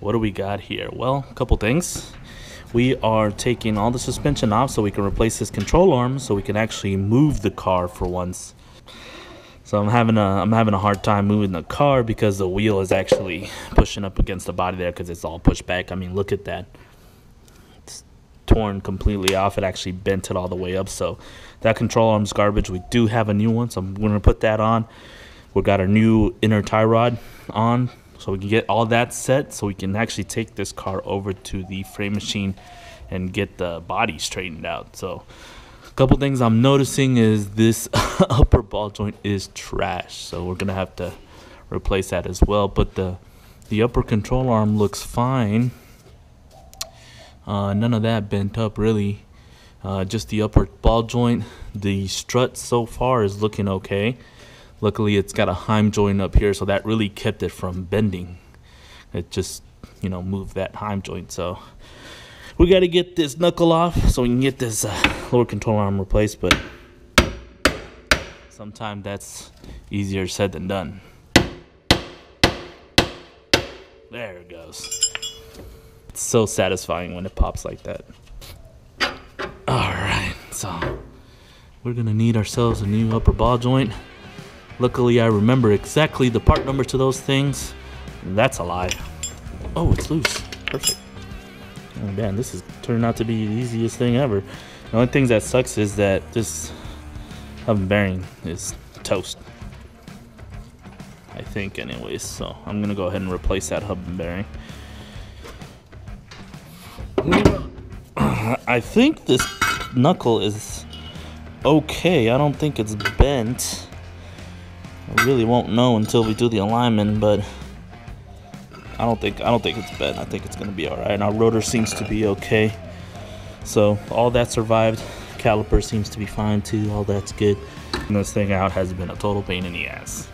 what do we got here? Well, a couple things. We are taking all the suspension off so we can replace this control arm so we can actually move the car for once. So I'm having a hard time moving the car because the wheel is actually pushing up against the body there because it's all pushed back. I mean, look at that. It's torn completely off. It actually bent it all the way up. So that control arm's garbage. We do have a new one, so I'm going to put that on. We got our new inner tie rod on, so we can get all that set so we can actually take this car over to the frame machine and get the body straightened out. So a couple things I'm noticing is this upper ball joint is trash, so we're gonna have to replace that as well. But the upper control arm looks fine. None of that bent up really. Just the upper ball joint. The strut so far is looking okay. Luckily, it's got a Heim joint up here, so that really kept it from bending. It just, you know, moved that Heim joint. So we got to get this knuckle off so we can get this lower control arm replaced. But sometimes that's easier said than done. There it goes. It's so satisfying when it pops like that. All right, so we're going to need ourselves a new upper ball joint. Luckily, I remember exactly the part numbers to those things. That's a lie. Oh, it's loose. Perfect. Oh, man, this is turning out to be the easiest thing ever. The only thing that sucks is that this hub bearing is toast. I think, anyways. So I'm going to go ahead and replace that hub bearing. I think this knuckle is okay. I don't think it's bent. I really won't know until we do the alignment, but I don't think it's bad. I think it's gonna be all right. And our rotor seems to be okay, so all that survived. Caliper seems to be fine too. All that's good. And this thing out has been a total pain in the ass.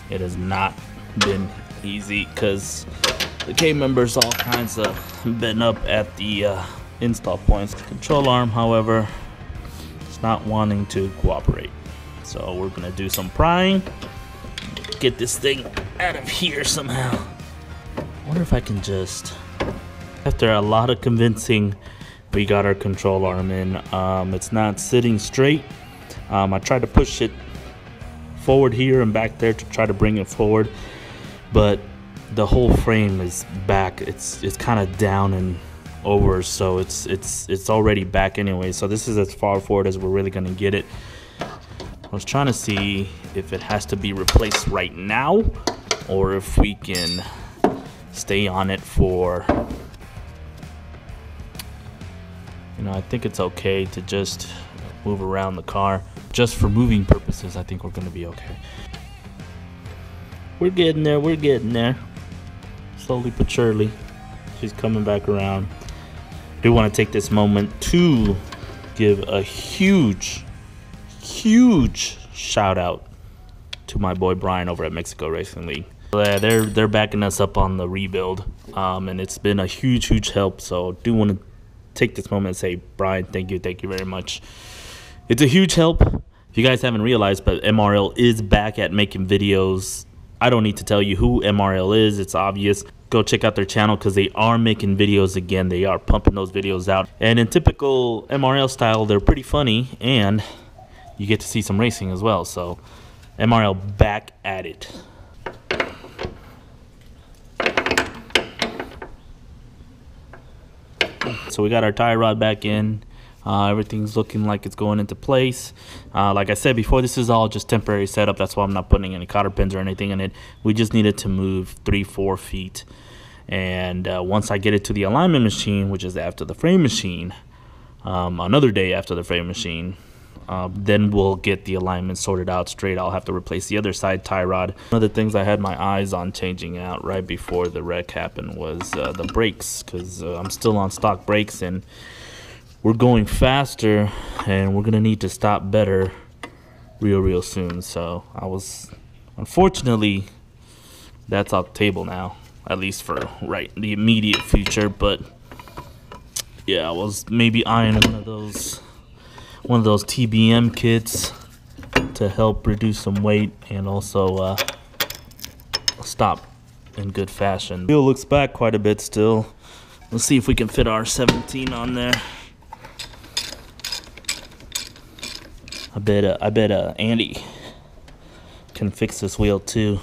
It has not been easy because the K members all kinds of been up at the install points. The control arm, however, is not wanting to cooperate. So we're gonna do some prying. Get this thing out of here somehow. I wonder if I can just, after a lot of convincing, we got our control arm in. It's not sitting straight. I tried to push it forward here and back there to try to bring it forward, but the whole frame is back. It's kind of down and over, so it's already back anyway. So this is as far forward as we're really gonna get it. I was trying to see if it has to be replaced right now or if we can stay on it for, you know, I think it's okay to just move around the car. Just for moving purposes, I think we're going to be okay. We're getting there, we're getting there. Slowly but surely, she's coming back around. I do want to take this moment to give a huge shout out to my boy Brian over at Mexico Racing League. They're backing us up on the rebuild, and it's been a huge help. So do want to take this moment and say, Brian, thank you very much. It's a huge help. If you guys haven't realized, but MRL is back at making videos. I don't need to tell you who MRL is. It's obvious. Go check out their channel because they are making videos again. They are pumping those videos out, and in typical MRL style, they're pretty funny and you get to see some racing as well. So MRL back at it. So we got our tie rod back in. Everything's looking like it's going into place. Like I said before, this is all just temporary setup. That's why I'm not putting any cotter pins or anything in it. We just needed to move 3-4 feet. And once I get it to the alignment machine, which is after the frame machine, another day after the frame machine, then we'll get the alignment sorted out straight. I'll have to replace the other side tie rod. One of the things I had my eyes on changing out right before the wreck happened was the brakes, because I'm still on stock brakes and we're going faster and we're gonna need to stop better real soon. So unfortunately, that's off the table now, at least for the immediate future. But yeah, I was maybe eyeing one of those TBM kits to help reduce some weight and also stop in good fashion. Wheel looks back quite a bit still. Let's see if we can fit our 17 on there. I bet Andy can fix this wheel too.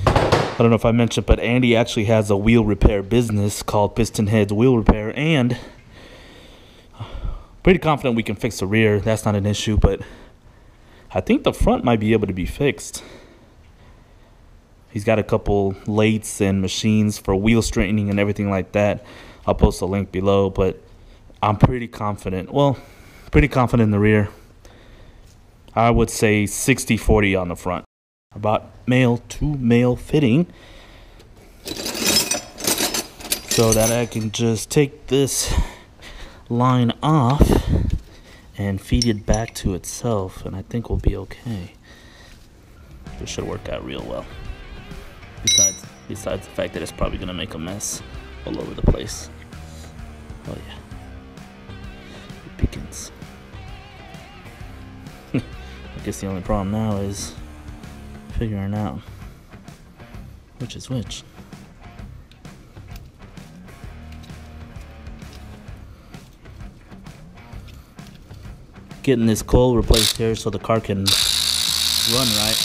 I don't know if I mentioned, but Andy actually has a wheel repair business called Piston Heads Wheel Repair, and pretty confident we can fix the rear. That's not an issue, but I think the front might be able to be fixed. He's got a couple lathes and machines for wheel straightening and everything like that. I'll post a link below, but I'm pretty confident. Well, pretty confident in the rear. I would say 60-40 on the front. About male to male fitting, so that I can just take this line off and feed it back to itself, and I think we'll be okay. This should work out real well. Besides the fact that it's probably gonna make a mess all over the place. Oh yeah, it begins. I guess the only problem now is figuring out which is which. Getting this coil replaced here so the car can run right.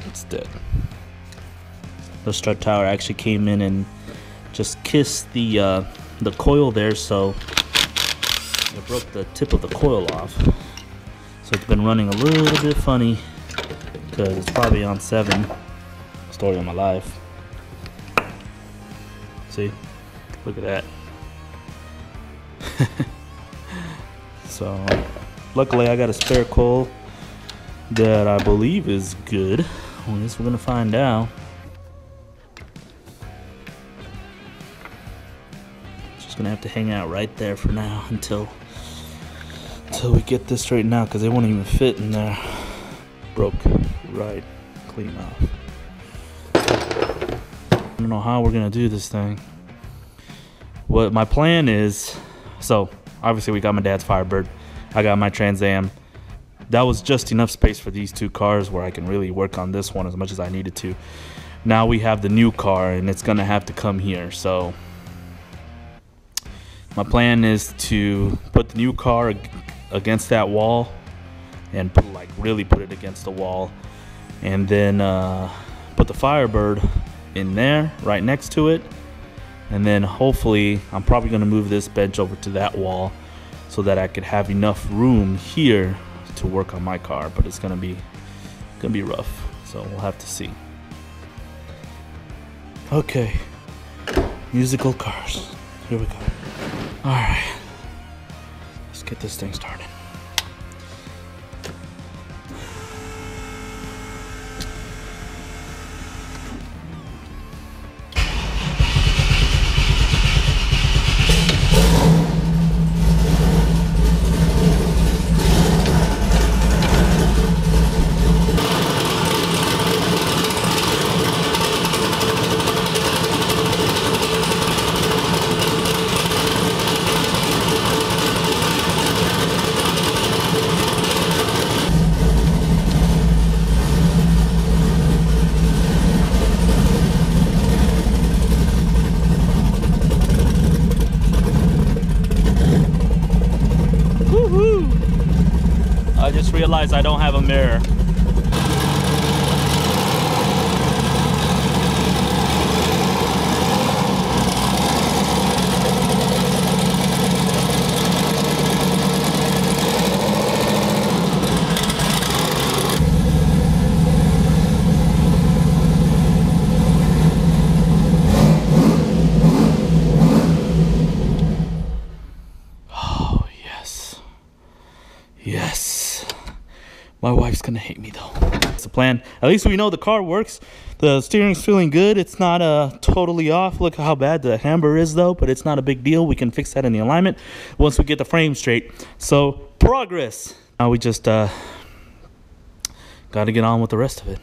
It's dead. The strut tower actually came in and just kissed the coil there, so it broke the tip of the coil off. So it's been running a little bit funny because it's probably on 7. Story of my life. See? Look at that. So luckily I got a spare coil that I believe is good. Well, I guess we're gonna find out. Just gonna have to hang out right there for now until we get this straightened out, because they won't even fit in there. Broke right clean off. I don't know how we're gonna do this thing. What my plan is, so obviously we got my dad's Firebird, I got my Trans Am. That was just enough space for these two cars where I can really work on this one as much as I needed to. Now we have the new car and it's gonna have to come here. So my plan is to put the new car against that wall and really put it against the wall, and then put the Firebird in there right next to it, and then hopefully I'm probably going to move this bench over to that wall so that I could have enough room here to work on my car. But it's gonna be rough, so we'll have to see. Okay, musical cars, here we go. All right, let's get this thing started. I just realized I don't have a mirror. Oh, yes. Yes. My wife's gonna hate me though. It's the plan. At least we know the car works. The steering's feeling good. It's not totally off. Look how bad the hamber is though, but it's not a big deal. We can fix that in the alignment once we get the frame straight. So progress. Now we just gotta get on with the rest of it.